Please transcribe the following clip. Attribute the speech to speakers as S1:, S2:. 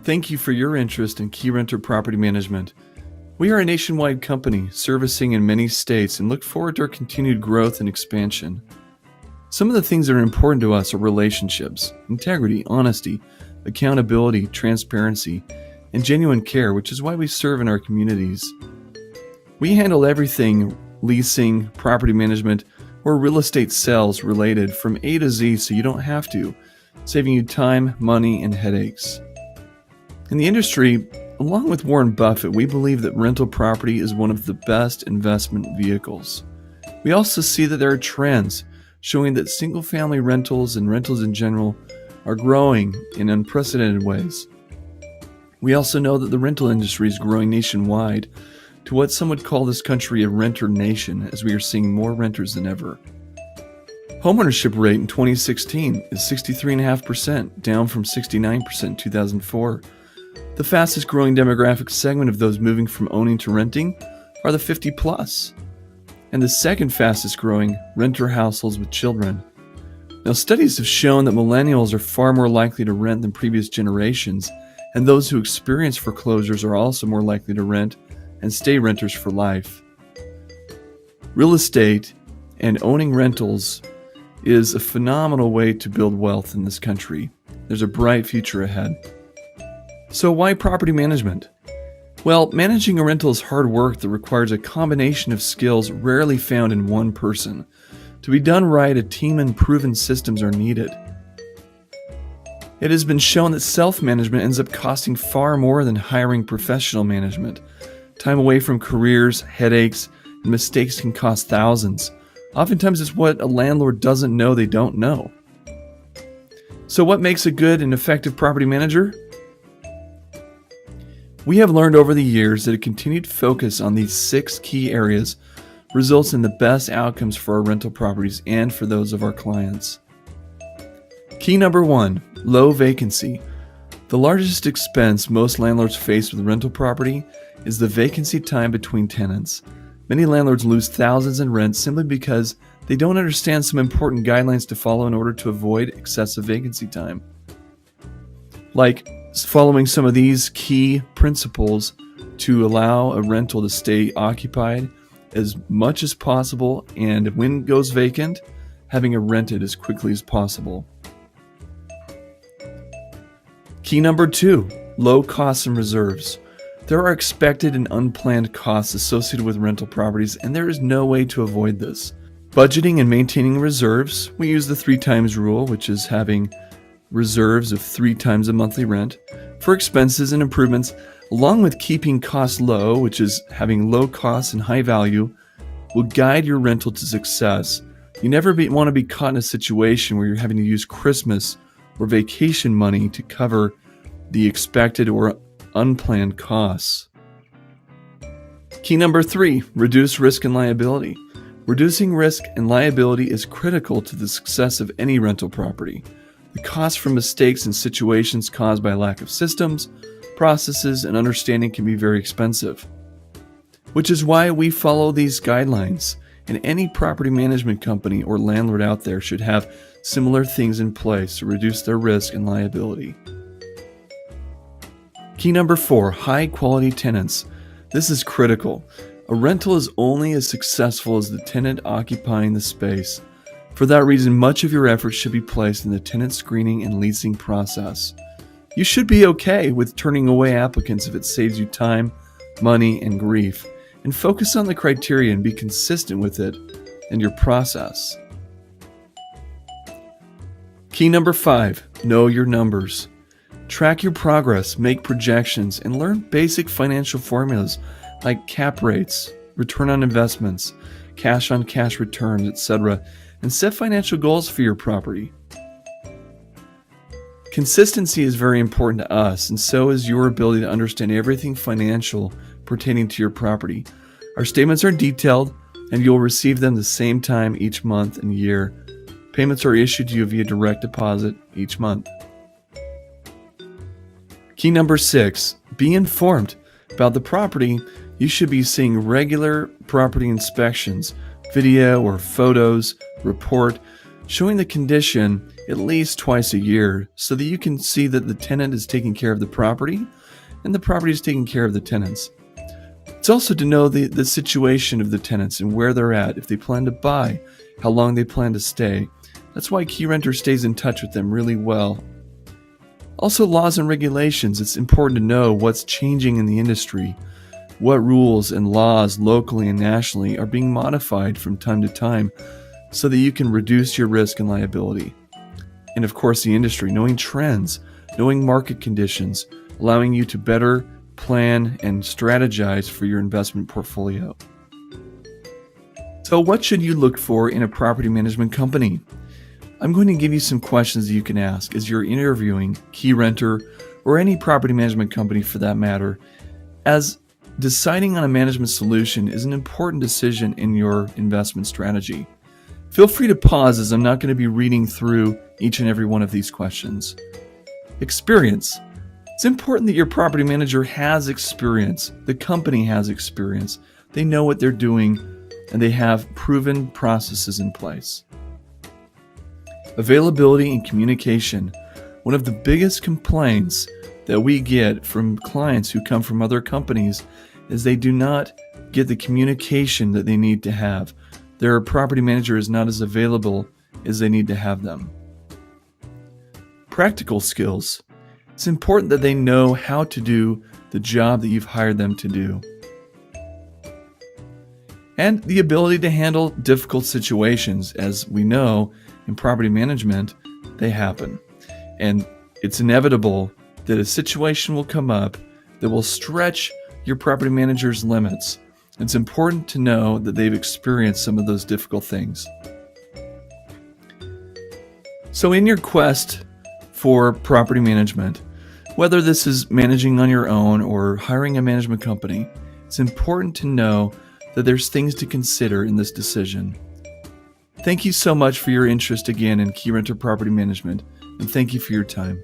S1: Thank you for your interest in Keyrenter Property Management. We are a nationwide company servicing in many states and look forward to our continued growth and expansion. Some of the things that are important to us are relationships, integrity, honesty, accountability, transparency, and genuine care, which is why we serve in our communities. We handle everything leasing, property management, or real estate sales related from A to Z so you don't have to, saving you time, money, and headaches. In the industry, along with Warren Buffett, we believe that rental property is one of the best investment vehicles. We also see that there are trends showing that single-family rentals and rentals in general are growing in unprecedented ways. We also know that the rental industry is growing nationwide to what some would call this country a renter nation, as we are seeing more renters than ever. Homeownership rate in 2016 is 63.5%, down from 69% in 2004. The fastest growing demographic segment of those moving from owning to renting are the 50 plus, and the second fastest growing, renter households with children. Now, studies have shown that millennials are far more likely to rent than previous generations, and those who experience foreclosures are also more likely to rent and stay renters for life. Real estate and owning rentals is a phenomenal way to build wealth in this country. There's a bright future ahead. So why property management? Well, managing a rental is hard work that requires a combination of skills rarely found in one person. To be done right, a team and proven systems are needed. It has been shown that self-management ends up costing far more than hiring professional management. Time away from careers, headaches, and mistakes can cost thousands. Oftentimes it's what a landlord doesn't know they don't know. So what makes a good and effective property manager? We have learned over the years that a continued focus on these 6 key areas results in the best outcomes for our rental properties and for those of our clients. Key number 1, low vacancy. The largest expense most landlords face with rental property is the vacancy time between tenants. Many landlords lose thousands in rent simply because they don't understand some important guidelines to follow in order to avoid excessive vacancy time. Like following some of these key principles to allow a rental to stay occupied as much as possible, and when it goes vacant, having it rented as quickly as possible. Key number 2, low costs and reserves. There are expected and unplanned costs associated with rental properties, and there is no way to avoid this. Budgeting and maintaining reserves, we use the 3 times rule, which is having reserves of 3 times a monthly rent for expenses and improvements, along with keeping costs low, which is having low costs and high value, will guide your rental to success. You never want to be caught in a situation where you're having to use Christmas or vacation money to cover the expected or unplanned costs. Key number 3, reduce risk and liability. Reducing risk and liability is critical to the success of any rental property. The costs from mistakes and situations caused by lack of systems, processes, and understanding can be very expensive, which is why we follow these guidelines, and any property management company or landlord out there should have similar things in place to reduce their risk and liability. Key number 4, high quality tenants. This is critical. A rental is only as successful as the tenant occupying the space. For that reason, much of your efforts should be placed in the tenant screening and leasing process. You should be okay with turning away applicants if it saves you time, money, and grief, and focus on the criteria and be consistent with it and your process. Key number 5, know your numbers. Track your progress, make projections, and learn basic financial formulas like cap rates, return on investments, cash on cash returns, etc., and set financial goals for your property. Consistency is very important to us, and so is your ability to understand everything financial pertaining to your property. Our statements are detailed, and you'll receive them the same time each month and year. Payments are issued to you via direct deposit each month. Key number 6, be informed. About the property, you should be seeing regular property inspections, video or photos, report showing the condition at least twice a year so that you can see that the tenant is taking care of the property and the property is taking care of the tenants. It's also to know the situation of the tenants and where they're at, if they plan to buy, how long they plan to stay. That's why Keyrenter stays in touch with them really well. Also, laws and regulations. It's important to know what's changing in the industry, what rules and laws locally and nationally are being modified from time to time so that you can reduce your risk and liability. And of course, the industry, knowing trends, knowing market conditions, allowing you to better plan and strategize for your investment portfolio. So what should you look for in a property management company? I'm going to give you some questions that you can ask as you're interviewing Keyrenter or any property management company for that matter, as deciding on a management solution is an important decision in your investment strategy. Feel free to pause as I'm not going to be reading through each and every one of these questions. Experience. It's important that your property manager has experience. The company has experience. They know what they're doing and they have proven processes in place. Availability and communication. One of the biggest complaints that we get from clients who come from other companies is they do not get the communication that they need to have. Their property manager is not as available as they need to have them. Practical skills. It's important that they know how to do the job that you've hired them to do. And the ability to handle difficult situations. As we know, in property management, they happen. And it's inevitable that a situation will come up that will stretch your property manager's limits. It's important to know that they've experienced some of those difficult things. So in your quest for property management, whether this is managing on your own or hiring a management company, it's important to know that there's things to consider in this decision. Thank you so much for your interest again in Keyrenter Property Management, and thank you for your time.